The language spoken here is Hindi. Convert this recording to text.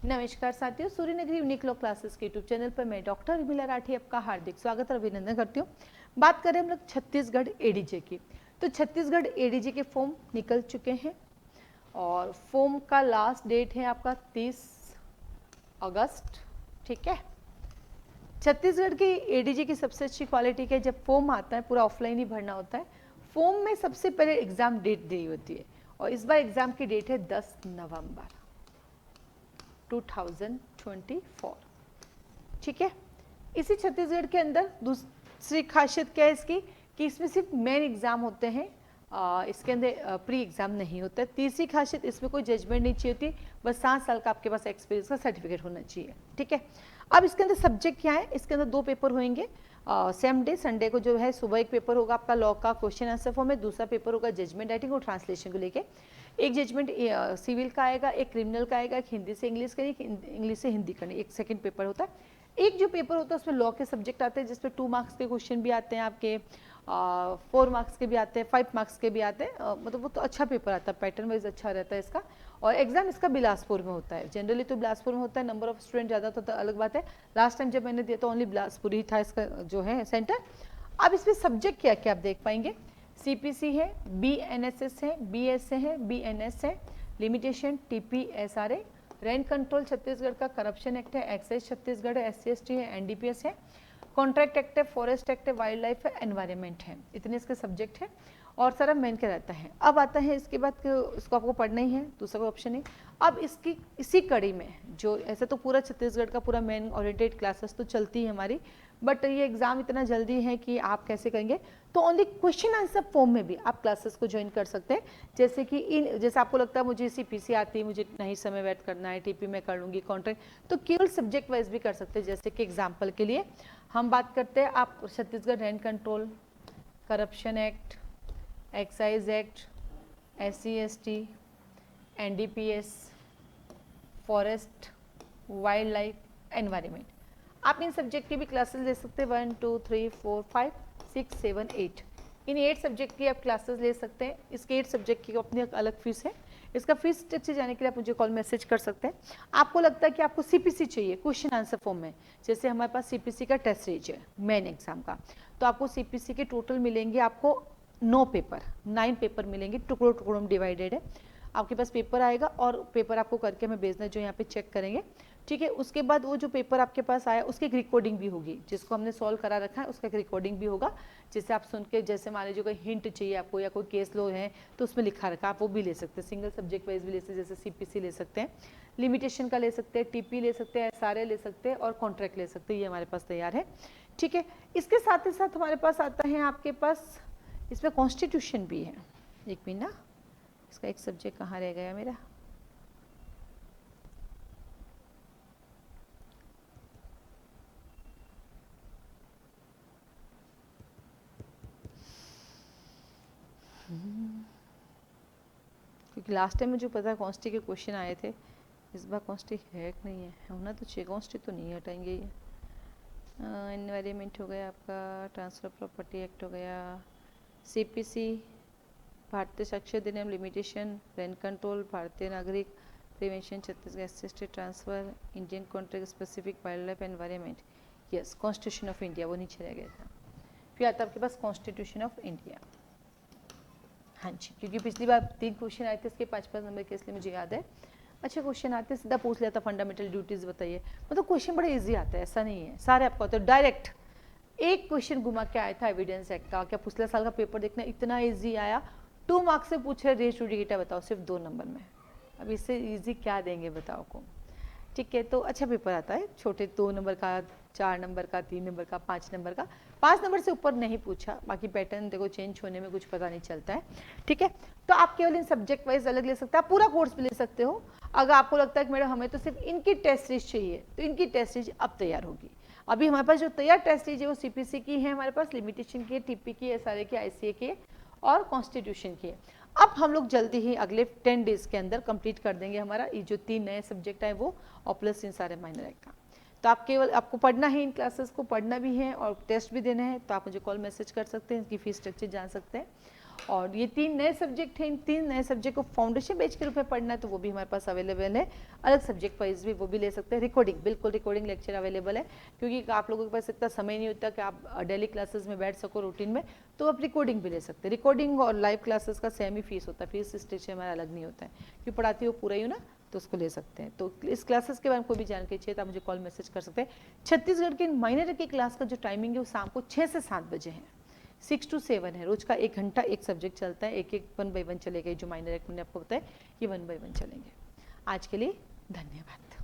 नमस्कार साथियों, सूर्य नगरी यूनिक लॉ क्लासेस के यूट्यूब चैनल पर मैं डॉक्टर उर्मिला राठी आपका हार्दिक स्वागत और अभिनंदन करती हूँ। बात करें हम लोग छत्तीसगढ़ एडीजे की, तो छत्तीसगढ़ एडीजे के फॉर्म निकल चुके हैं और फॉर्म का लास्ट डेट है आपका 30 अगस्त। ठीक है, छत्तीसगढ़ की एडीजे की सबसे अच्छी क्वालिटी है जब फॉर्म आता है पूरा ऑफलाइन ही भरना होता है। फॉर्म में सबसे पहले एग्जाम डेट दी होती है और इस बार एग्जाम की डेट है 10 नवंबर 2024। ठीक है, इसी छत्तीसगढ़ के अंदर दूसरी खासियत क्या है इसकी कि इसमें सिर्फ मेन एग्जाम होते हैं, इसके अंदर प्री एग्जाम नहीं होता है। तीसरी खासियत, इसमें कोई जजमेंट नहीं चाहिए होती, बस 7 साल का आपके पास एक्सपीरियंस का सर्टिफिकेट होना चाहिए। ठीक है, अब इसके अंदर सब्जेक्ट क्या है, इसके अंदर 2 पेपर होंगे सेम डे। संडे को जो है सुबह एक पेपर होगा आपका लॉ का क्वेश्चन आंसर फॉर्म में, दूसरा पेपर होगा जजमेंट राइटिंग और ट्रांसलेशन को लेके। एक जजमेंट सिविल का आएगा, एक क्रिमिनल का आएगा, एक हिंदी से इंग्लिश का, एक इंग्लिश से हिंदी करनी, एक सेकंड पेपर होता है। एक जो पेपर होता है उसमें लॉ के सब्जेक्ट आते हैं जिसमें 2 मार्क्स के क्वेश्चन भी आते हैं आपके, 4 मार्क्स के भी आते हैं, 5 मार्क्स के भी आते हैं। मतलब वो तो अच्छा पेपर आता है, पैटर्न वाइज अच्छा रहता है इसका। और एग्जाम इसका बिलासपुर में होता है, जनरली तो बिलासपुर में होता है, नंबर ऑफ स्टूडेंट ज़्यादा तो अलग बात है। लास्ट टाइम जब मैंने दिया तो ओनली बिलासपुर ही था इसका जो है सेंटर। अब इसमें सब्जेक्ट क्या क्या आप देख पाएंगे, सीपीसी है, बीएनएसएस है, बीएसए है, बीएनएस है, लिमिटेशन, टीपीएसआरए, रेंट कंट्रोल छत्तीसगढ़ का, करप्शन एक्ट है, एक्साइज छत्तीसगढ़ है, एससीएसटी है, एनडीपीएस है, कॉन्ट्रैक्ट एक्ट है, फॉरेस्ट एक्ट है, वाइल्ड लाइफ है, एनवायरनमेंट है। इतने इसके सब्जेक्ट है और सारा मेन के रहता है। अब आता है इसके बाद इसको आपको पढ़ना ही है, दूसरा कोई ऑप्शन नहीं। अब इसकी इसी कड़ी में जो ऐसे तो पूरा छत्तीसगढ़ का पूरा मेन ओरिएंटेड क्लासेस तो चलती है हमारी, बट ये एग्जाम इतना जल्दी है कि आप कैसे करेंगे, तो ओनली क्वेश्चन आंसर फॉर्म में भी आप क्लासेस को ज्वाइन कर सकते हैं। जैसे कि जैसे आपको लगता है मुझे सीपीसी आती है, मुझे नहीं समय वेट करना है, टीपी में कर लूँगी, कॉन्ट्रैक्ट, तो केवल सब्जेक्ट वाइज भी कर सकते हैं। जैसे कि एग्जाम्पल के लिए हम बात करते हैं, आप Chhattisgarh rent control, corruption act, excise act, SC/ST, NDPS, forest, wild life, environment, आप इन सब्जेक्ट की भी क्लासेस ले सकते हैं। 1 2 3 4 5 6 7 8, इन 8 सब्जेक्ट की आप क्लासेस ले सकते हैं। इसके 8 सब्जेक्ट की अपनी अलग फीस है। इसका फीस स्ट्रक्चर जाने के लिए आप मुझे कॉल मैसेज कर सकते हैं। आपको लगता है कि आपको सीपीसी चाहिए क्वेश्चन आंसर फॉर्म में, जैसे हमारे पास सीपीसी का टेस्ट सीरीज है मेन एग्जाम का, तो आपको सीपीसी के टोटल मिलेंगे आपको 9 पेपर, 9 पेपर मिलेंगे, टुकड़ों टुकड़ों में डिवाइडेड है। आपके पास पेपर आएगा और पेपर आपको करके हमें भेजना है, जो यहाँ पे चेक करेंगे। ठीक है, उसके बाद वो जो पेपर आपके पास आया उसकी एक रिकॉर्डिंग भी होगी, जिसको हमने सॉल्व करा रखा है उसका एक रिकॉर्डिंग भी होगा, जिससे आप सुन के, जैसे मान लीजिए कोई हिंट चाहिए आपको या कोई केस लो है तो उसमें लिखा रखा, आप वो भी ले सकते हैं। सिंगल सब्जेक्ट वाइज भी ले सकते हैं, जैसे सीपीसी ले सकते हैं, लिमिटेशन का ले सकते हैं, टीपी ले सकते हैं, SRA ले सकते हैं और कॉन्ट्रैक्ट ले सकते हैं। ये हमारे पास तैयार है। ठीक है, इसके साथ ही साथ हमारे पास आता है आपके पास इसमें कॉन्स्टिट्यूशन भी है। एक मिनट ना, इसका एक सब्जेक्ट कहाँ रह गया मेरा, क्योंकि लास्ट टाइम मुझे पता है कॉन्स्टी के क्वेश्चन आए थे, इस बार कॉन्स्टी है कि नहीं है, होना तो चाहिए, कॉन्स्टी तो नहीं हटाएंगे ये। एनवायरनमेंट हो गया आपका, ट्रांसफर प्रॉपर्टी एक्ट हो गया, सीपीसी भारतीय साक्ष्य अधिनियम, लिमिटेशन, रेंट कंट्रोल, भारतीय नागरिक prevention, Chhattisgarh SC/ST transfer, Indian contract specific, wild life, environment, yes, constitution of India वो नीचे रह गया था। फिर आता है आपके पास कॉन्स्टिट्यूशन ऑफ इंडिया। हाँ जी, क्योंकि पिछली बार 3 क्वेश्चन आए थे इसके 5-5 नंबर के, इसलिए मुझे याद है। अच्छे क्वेश्चन आते हैं, सीधा पूछ लिया था फंडामेंटल ड्यूटीज बताइए, मतलब क्वेश्चन बड़े इजी आता है, ऐसा नहीं है सारे आपको आते हैं डायरेक्ट। एक क्वेश्चन घुमा के आया था एविडेंस एक्ट का, क्या पिछले साल का पेपर देखना, इतना ईजी आया, 2 मार्क्स से पूछ रहे रेस जुडिकेटा बताओ सिर्फ 2 नंबर में, अब इससे ईजी क्या देंगे बताओ को। ठीक है, तो अच्छा पेपर आता है, छोटे 2 नंबर का, 4 नंबर का, 3 नंबर का, 5 नंबर का, 5 नंबर से ऊपर नहीं पूछा, बाकी पैटर्न देखो चेंज होने में कुछ पता नहीं चलता है। ठीक है, तो आप केवल इन सब्जेक्ट वाइज अलग ले सकते हैं, आप पूरा कोर्स भी ले सकते हो। अगर आपको लगता है कि मैडम हमें तो सिर्फ इनकी टेस्ट सीरीज चाहिए, तो इनकी टेस्ट सीरीज अब तैयार होगी। अभी हमारे पास जो तैयार टेस्ट सीरीज है वो सीपीसी की है, हमारे पास लिमिटेशन की है, टीपी की, SRA की, ICA की और कॉन्स्टिट्यूशन की है। अब हम लोग जल्दी ही अगले 10 डेज के अंदर कंप्लीट कर देंगे हमारा ये जो 3 नए सब्जेक्ट है वो, और प्लस इन सारे माइनर एक्ट का। तो आप केवल आपको पढ़ना है, इन क्लासेस को पढ़ना भी है और टेस्ट भी देना है, तो आप मुझे कॉल मैसेज कर सकते हैं, इसकी फीस स्ट्रक्चर जान सकते हैं। और ये 3 नए सब्जेक्ट हैं, इन 3 नए सब्जेक्ट को फाउंडेशन बैच के रूप में पढ़ना है तो वो भी हमारे पास अवेलेबल है। अलग सब्जेक्ट वाइज भी वो भी ले सकते हैं। रिकॉर्डिंग, बिल्कुल रिकॉर्डिंग लेक्चर अवेलेबल है, क्योंकि आप लोगों के पास इतना समय नहीं होता कि आप डेली क्लासेस में बैठ सको रूटीन में, तो आप रिकॉर्डिंग भी ले सकते हैं। रिकॉर्डिंग और लाइव क्लासेस का सेम ही फीस होता है, फीस स्ट्रक्चर हमारा अलग नहीं होता है, क्योंकि पढ़ाती हो पूरा ही हो ना, तो उसको ले सकते हैं। तो इस क्लासेस के बारे में कोई भी जानकारी चाहिए तो आप मुझे कॉल मैसेज कर सकते हैं। छत्तीसगढ़ के माइनर की क्लास का जो टाइमिंग है वो शाम को 6 से 7 बजे है, 6 to 7 है। रोज का 1 घंटा एक सब्जेक्ट चलता है, एक 1 by 1 चलेगा। जो माइनर मैंने आपको बताया ये 1 by 1 चलेंगे। आज के लिए धन्यवाद।